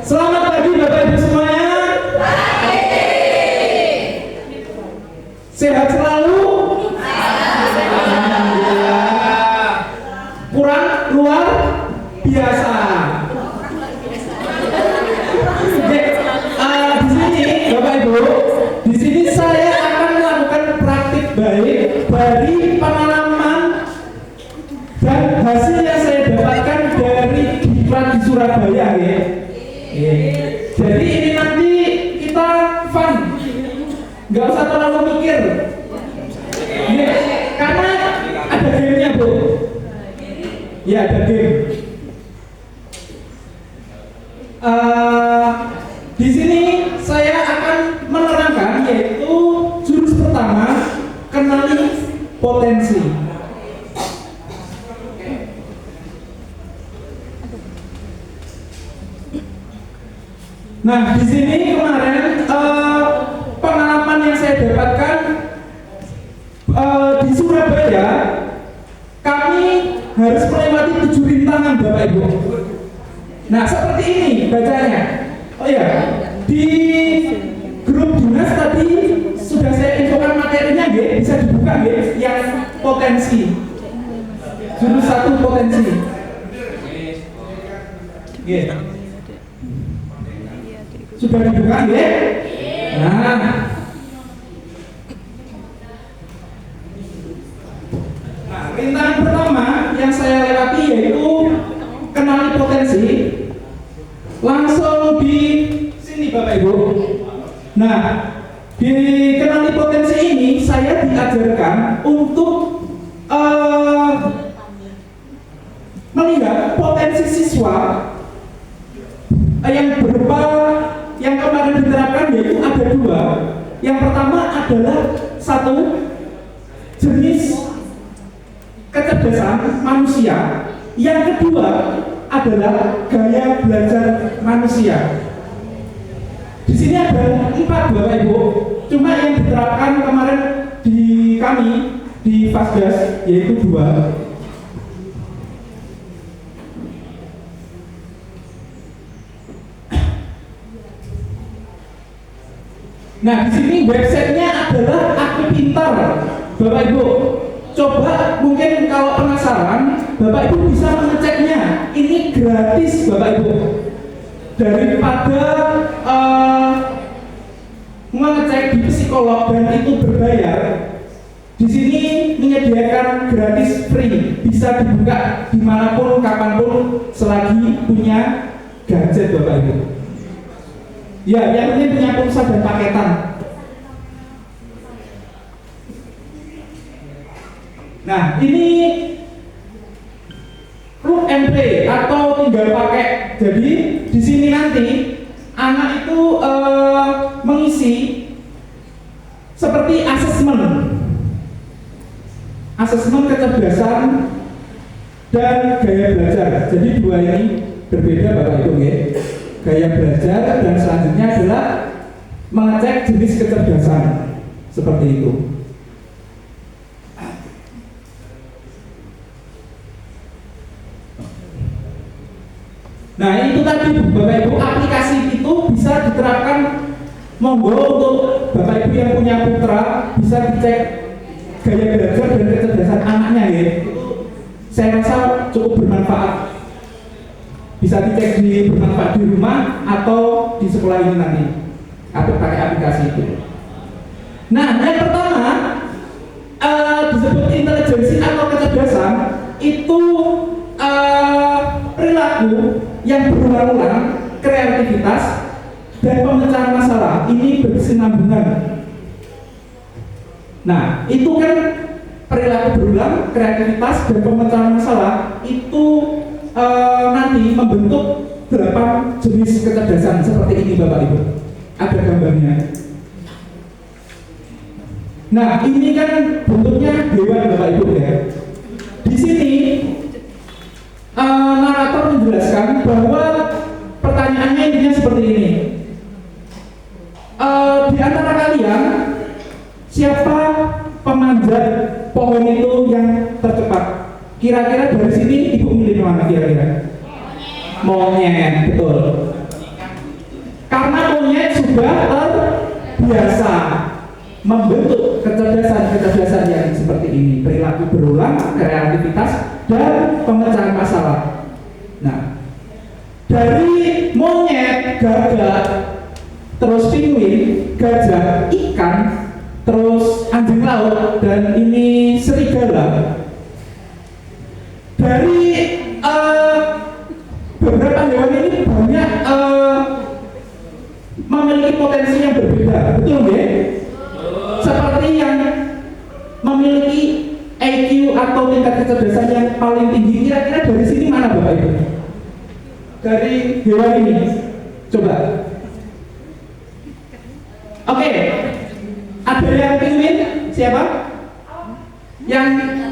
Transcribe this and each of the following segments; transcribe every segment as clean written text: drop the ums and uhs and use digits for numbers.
Selamat pagi Bapak Ibu semuanya. Sehat selalu. Kurang luar biasa. Di sini Bapak Ibu, di sini saya akan melakukan praktik baik dari pengalaman dan hasil yang saya dapatkan dari diklat di Surabaya ya. Jadi ini nanti kita fun, nggak usah terlalu mikir, karena ada gamenya Bu. Ya ada game. Di sini saya akan menerangkan yaitu jurus pertama, kenali potensi. Nah, di sini kemarin pengalaman yang saya dapatkan di Surabaya, kami harus melewati 7 rintangan Bapak Ibu. Nah, seperti ini bacanya. Oh ya, di grup dinas tadi sudah saya infokan materinya, bisa dibuka yang potensi. Jurus 1 potensi. Sudah dibuka ya? Nah, rintangan pertama yang saya lewati yaitu kenali potensi. Langsung di sini Bapak Ibu. Nah, di kenali potensi ini saya diajarkan untuk melihat potensi siswa yang berupa yang kemarin diterapkan, yaitu ada 2. Yang pertama adalah 1 jenis kecerdasan manusia, yang kedua adalah gaya belajar manusia. Di sini ada 4 Bapak Ibu, cuma yang diterapkan kemarin di kami di Fasdas yaitu 2. Nah, di sini websitenya adalah Aku Pintar, Bapak Ibu. Coba mungkin kalau penasaran, Bapak Ibu bisa mengeceknya. Ini gratis, Bapak Ibu. Daripada mengecek di psikolog dan itu berbayar, di sini menyediakan gratis free, bisa dibuka dimanapun, kapanpun, selagi punya gadget, Bapak Ibu. Ya, yang ini punya pulsa dan paketan. Nah, ini plug and play atau tinggal pakai. Jadi di sini nanti anak itu mengisi seperti asesmen kecerdasan dan gaya belajar. Jadi 2 ini berbeda Bapak Ibu ya. Gaya belajar dan selanjutnya adalah mengecek jenis kecerdasan seperti itu. Nah, itu tadi Bapak Ibu, aplikasi itu bisa diterapkan. Monggo untuk Bapak Ibu yang punya putra bisa dicek gaya belajar dan kecerdasan anaknya ya. Saya rasa cukup bermanfaat. Bisa dicek bermanfaat di rumah atau di sekolah ini nanti atau pakai aplikasi itu. Nah, yang pertama disebut intelijensi atau kecerdasan itu perilaku yang berulang-ulang, kreativitas dan pemecahan masalah. Ini berkesinambungan. Nah, itu kan perilaku berulang, kreativitas dan pemecahan masalah itu nanti membentuk 8 jenis kecerdasan seperti ini Bapak Ibu. Ada gambarnya. Nah, ini kan bentuknya hewan Bapak Ibu ya. Di sini narator menjelaskan bahwa pertanyaannya intinya seperti ini. Di antara kalian siapa pemanjat pohon itu yang tercepat? Kira-kira dari sini ibu milih mana kira-kira? Monyet, betul. Karena monyet sudah terbiasa membentuk kecerdasan yang seperti ini, perilaku berulang, kreativitas, dan pemecahan masalah. Nah, dari monyet, gagak, terus pinguin, gajah, ikan, terus anjing laut, dan ini serigala. Dari beberapa hewan ini banyak memiliki potensi yang berbeda, betul nggak? Seperti yang memiliki IQ atau tingkat kecerdasan yang paling tinggi, kira-kira dari sini mana Bapak Ibu? Dari hewan ini, coba. Oke, ada yang pinguin? Siapa? Yang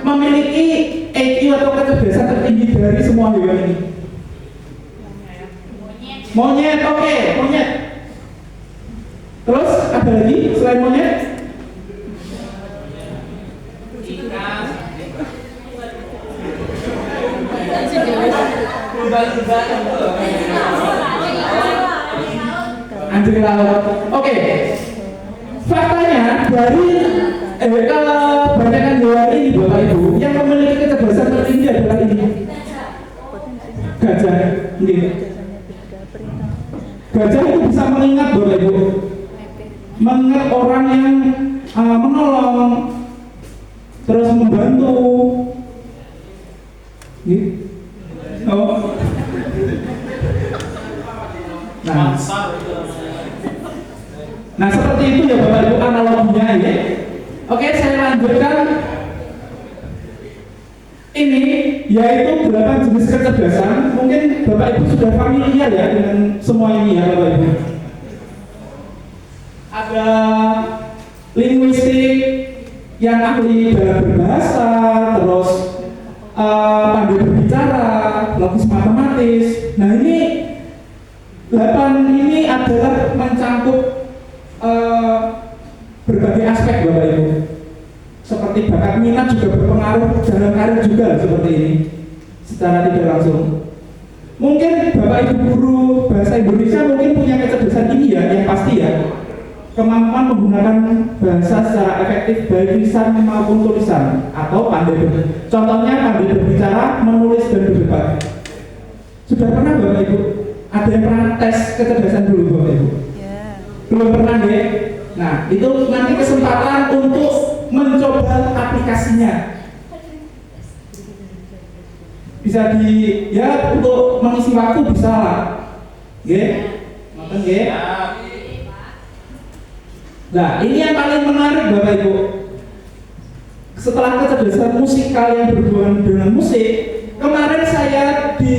memiliki IQ atau kecerdasan tertinggi dari semua hewan ini? Monyet, oke, monyet. Terus ada lagi selain monyet? Anjing laut. Oke. Faktanya dari kebanyakan hewan ini Bapak Ibu yang memiliki kecerdasan tertinggi adalah ini. Gajah. Gajah itu bisa mengingat Bapak Ibu. Mengingat orang yang menolong, terus membantu. Oh. Nah seperti itu ya Bapak Ibu analoginya ya. Oke, saya lanjutkan. Ini yaitu 8 jenis kecerdasan. Mungkin Bapak Ibu sudah familiar ya dengan semua ini ya Bapak Ibu. Ada linguistik yang ahli dalam berbahasa, terus pandai berbicara, logis matematis. Nah ini 8 ini adalah mencangkup berbagai aspek Bapak Ibu. Seperti bakat minat juga berpengaruh dalam karir juga seperti ini secara tidak langsung. Mungkin Bapak Ibu guru bahasa Indonesia mungkin punya kecerdasan ini ya, yang pasti ya. Kemampuan menggunakan bahasa secara efektif baik lisan maupun tulisan atau contohnya pandai berbicara, menulis dan berdebat. Sudah pernah Bapak Ibu? Ada yang pernah tes kecerdasan dulu Bapak Ibu? Belum pernah ya? Nah itu nanti kesempatan untuk mencoba aplikasinya. Bisa ya untuk mengisi waktu bisa lah. Nggih. Ngoten nggih. Nah, ini yang paling menarik Bapak Ibu. Setelah kecerdasan musikal yang berhubungan dengan musik, kemarin saya di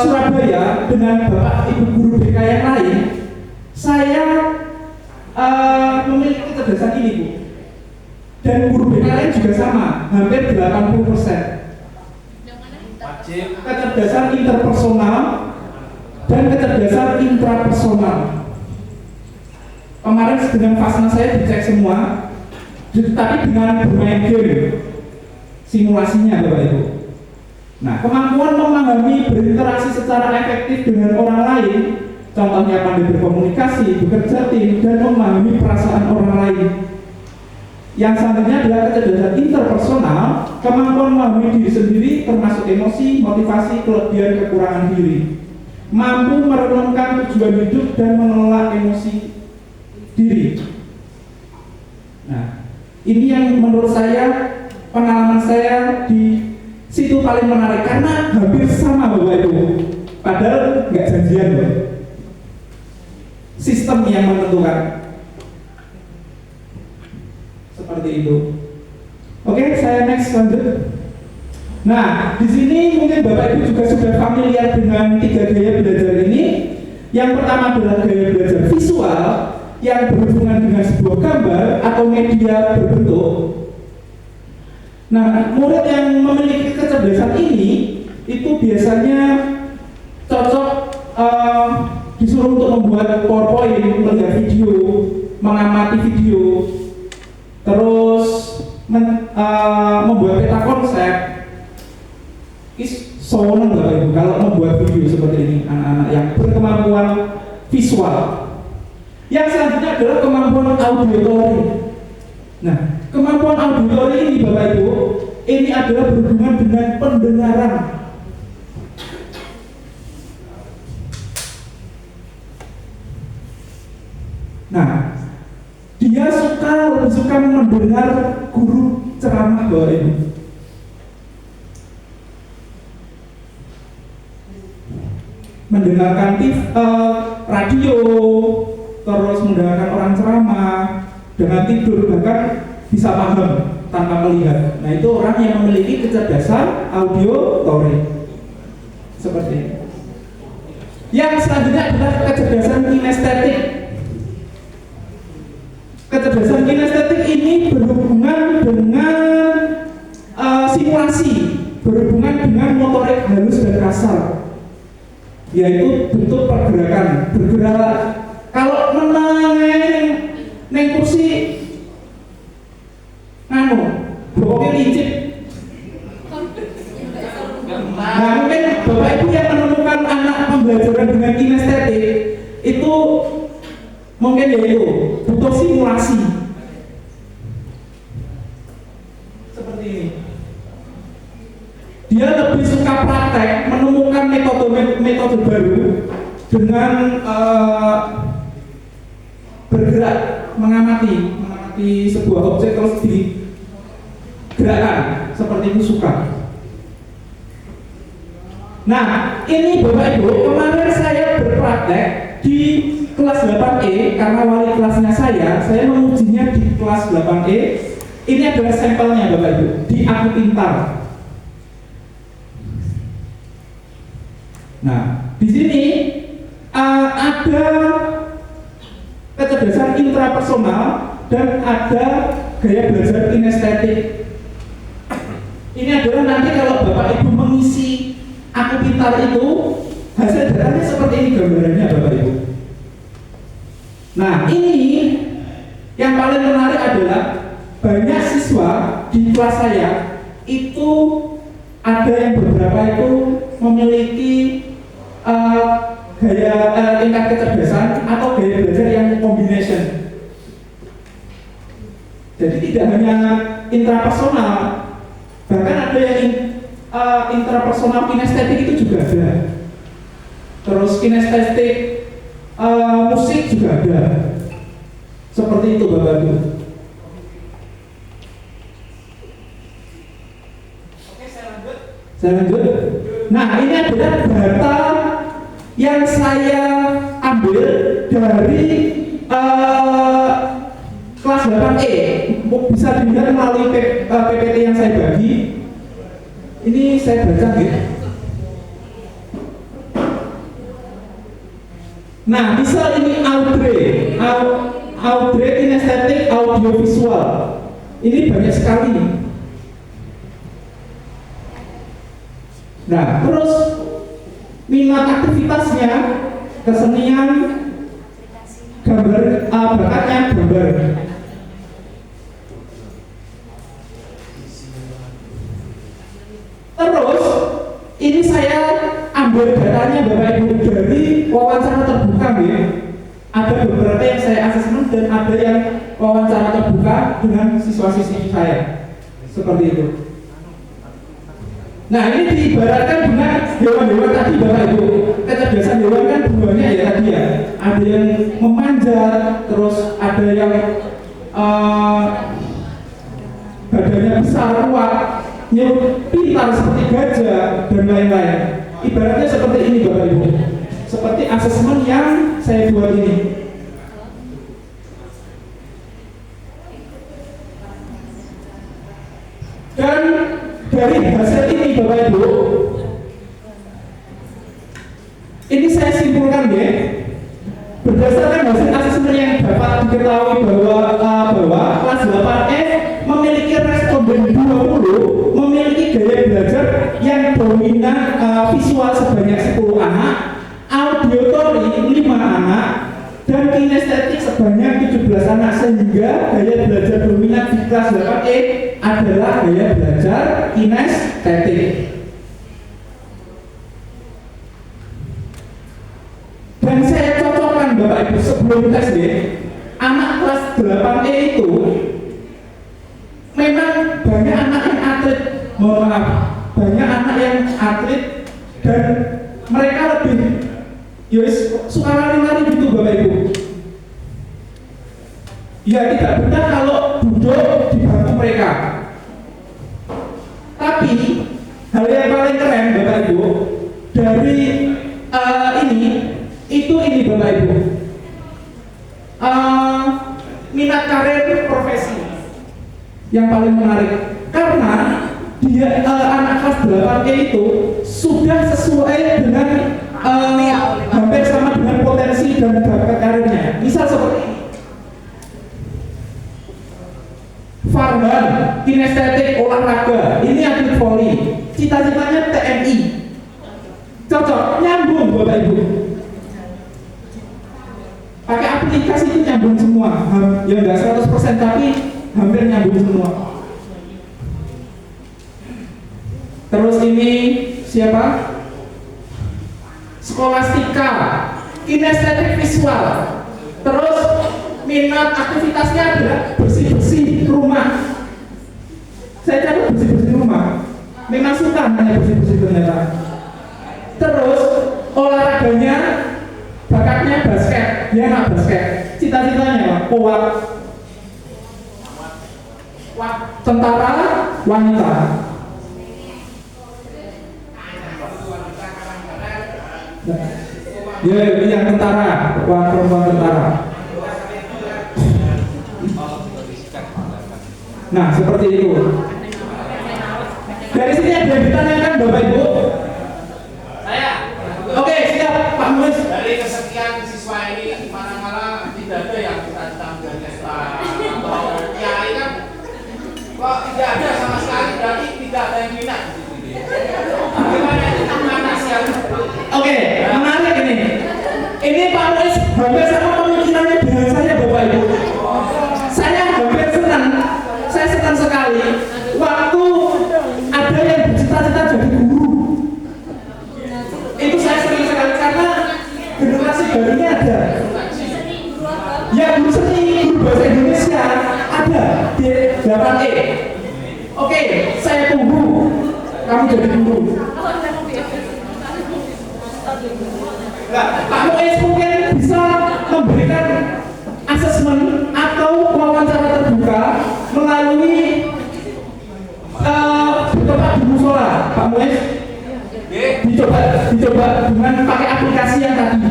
Surabaya dengan Bapak Ibu guru BK yang lain, saya memiliki kecerdasan ini Bu. Dan guru BK lain juga sama, hampir 80%. Kecerdasan interpersonal dan kecerdasan intrapersonal. Kemarin dengan Fasna saya dicek semua, tapi dengan bermain game simulasinya Bapak Ibu. Nah, kemampuan memahami berinteraksi secara efektif dengan orang lain, contohnya pandai berkomunikasi, bekerja tim, dan memahami perasaan orang lain. Yang selanjutnya adalah kecerdasan interpersonal, kemampuan memahami diri sendiri termasuk emosi, motivasi, kelebihan, kekurangan diri. Mampu merenungkan tujuan hidup dan mengelola emosi diri. Nah, ini yang menurut saya, pengalaman saya di situ paling menarik karena hampir sama Bapak Ibu. Padahal nggak janjian loh. Sistem yang menentukan. Seperti itu. Oke, saya next lanjut. Nah, di sini mungkin Bapak Ibu juga sudah familiar dengan 3 gaya belajar ini. Yang pertama adalah gaya belajar visual yang berhubungan dengan sebuah gambar atau media berbentuk. Nah, murid yang memiliki kecerdasan ini itu biasanya cocok disuruh untuk membuat PowerPoint, melihat video, mengamati video, terus membuat peta konsep. Soalnya Bapak Ibu kalau membuat video visual. Yang selanjutnya adalah kemampuan auditory. Nah, kemampuan auditory ini Bapak Ibu, ini adalah berhubungan dengan pendengaran. Nah, dia lebih suka mendengar guru ceramah Bapak Ibu. Mendengarkan radio, terus mendengarkan orang ceramah dengan tidur, bahkan bisa paham tanpa melihat. Nah, itu orang yang memiliki kecerdasan auditory. Seperti ini. Yang selanjutnya adalah kecerdasan kinestetik. Kecerdasan kinestetik ini berhubungan dengan simulasi, berhubungan dengan motorik halus dan kasar, yaitu bentuk pergerakan, bergerak. Kalau neng kursi bokongnya licin. Nah, mungkin Bapak Ibu yang menemukan anak pembelajaran dengan kinestetik itu mungkin yaitu butuh simulasi seperti ini. Dia lebih suka praktek, menemukan metode baru dengan bergerak, mengamati sebuah objek terus digerakkan, seperti itu suka. Nah, ini Bapak Ibu, kemarin saya berpraktek di kelas 8E karena wali kelasnya saya mengujinya di kelas 8E. Ini adalah sampelnya Bapak Ibu di Aku Pintar. Nah, di sini ada kecerdasan intrapersonal dan ada gaya belajar kinestetik. Ini adalah nanti kalau Bapak Ibu mengisi Aku Pintar itu, hasil datanya seperti ini gambarannya Bapak Ibu. Nah, ini yang paling menarik adalah banyak siswa di kelas saya itu ada yang beberapa itu memiliki tingkat kecerdasan atau gaya belajar yang combination. Jadi tidak hanya intrapersonal, bahkan ada yang intrapersonal kinestetik itu juga ada. Terus kinestetik musik juga ada. Seperti itu Bapak Ibu. Oke, saya lanjut. Nah, ini adalah data yang saya ambil dari kelas 8E. Bisa dilihat melalui PPT yang saya bagi. Ini saya baca gitu. Nah, misal ini Audrey kinestetik audiovisual. Ini banyak sekali. Nah, terus minat aktivitasnya kesenian, gambar, bakatnya gambar. Terus ini saya ambil datanya Bapak Ibu dari wawancara terbuka ya. Ada beberapa yang saya asesmen dan ada yang wawancara terbuka dengan siswa-siswi saya. Seperti itu. Nah, ini diibaratkan dengan hewan-hewan tadi Bapak Ibu. Kecerdasan hewan kan buahnya ya tadi ya. Ada yang memanjat, terus ada yang badannya besar, kuat, pintar seperti gajah dan lain-lain. Ibaratnya seperti ini Bapak Ibu. Seperti asesmen yang saya buat ini. Dan dari hasil ini Bapak Ibu, ini saya simpulkan ya. Berdasarkan hasil asesmen yang dapat diketahui bahwa kelas 8E memiliki responden 20, memiliki gaya belajar yang dominan visual sebanyak 10 anak, auditory 5 anak, dan kinestetik sebanyak 17 anak, sehingga gaya belajar dominan di kelas 8E adalah gaya belajar kinestetik. Dan saya cocokkan Bapak Ibu sebelum tes SD, anak kelas 8E itu memang banyak anak yang atlet, mohon maaf, banyak anak yang atlet dan mereka lebih suka lari-lari gitu Bapak Ibu. Ya tidak benar kalau duduk di bangku mereka. Tapi hal yang paling keren Bapak Ibu dari ini Bapak Ibu, minat karir profesi yang paling menarik karena dia anak kelas 8 itu sudah sesuai dengan hampir sama dengan potensi dan bakat karirnya. Misal seperti ini, Farhan, kinestetik olahraga, ini atlet voli, cita-citanya TNI, cocok, nyambung Bapak Ibu. Pakai aplikasi itu nyambung semua, ya enggak 100% tapi hampir nyambung semua. Terus ini siapa? Skolastika, kinestetik visual. Terus minat aktivitasnya adalah bersih-bersih rumah. Saya catat bersih-bersih rumah. Memang suka hanya bersih-bersih ternyata. Terus olahraganya, bakatnya basket. Dia anak basket. Cita-citanya kuat. Tentara wanita. Ya, ini yang tentara, perempuan tentara. Nah, seperti itu. Dari sini ada yang ditanyakan Bapak Ibu? Saya. Oke, siap Pak Mus. Dari kesekian siswa ini, manakala tidak ada yang cita-cita menjadi atau kiai kan, kok tidak ada sama sekali, berarti tidak ada yang minat. Bagaimana itu mengatasi hal itu? Oke, menarik ini. Ini Pak Mus hampir sama pemikirannya dengan saya Bapak Ibu. Saya hampir senang. Saya senang sekali waktu ada yang bercita-cita jadi guru. Itu saya senang sekali karena generasi barunya ada. Ya guru seni, guru bahasa Indonesia ada di 8E. Oke, saya tunggu kamu jadi guru. Nah, Pak Muiz mungkin bisa memberikan asesmen atau wawancara terbuka melalui tempat di musola, Pak Muiz. Dicoba dengan pakai aplikasi yang tadi.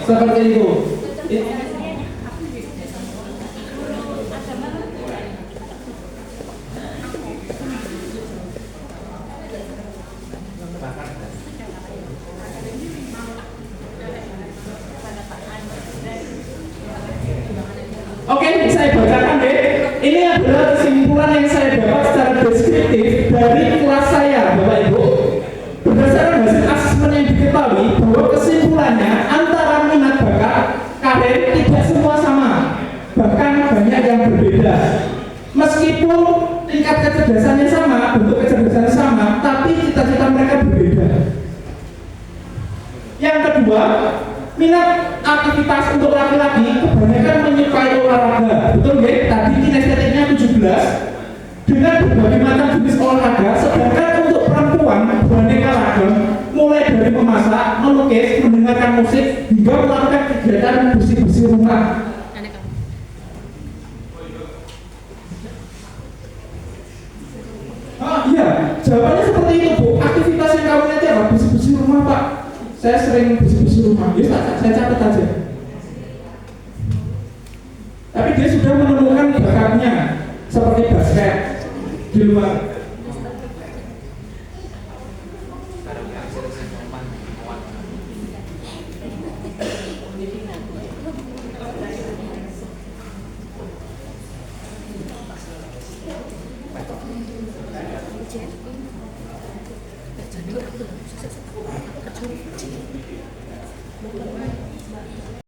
Seperti itu. Oke, saya bacakan deh. Ini adalah kesimpulan yang saya dapat secara deskriptif dari kelas saya, Bapak Ibu. Berdasarkan hasil asesmen yang diketahui bahwa kesimpulannya antara minat bakat karir tidak semua sama, bahkan banyak yang berbeda. Meskipun tingkat kecerdasannya sama, bentuk kecerdasannya sama, tapi cita-cita mereka berbeda. Yang kedua, minat aktivitas untuk laki-laki kebanyakan menyukai olahraga. Betul ya? Tadi kinestetiknya 17 dengan berbagai macam jenis olahraga, sedangkan untuk perempuan beraneka ragam, mulai dari memasak, melukis, mendengarkan musik, hingga melakukan kegiatan bersih-bersih rumah. Iya, jawabannya seperti itu Bu. Aktivitas yang kamu lihat apa? Bersih-bersih rumah Pak. Saya sering bersih-bersih rumah. Ya, saya catat aja. Tapi dia sudah menemukan bakatnya seperti basket di luar.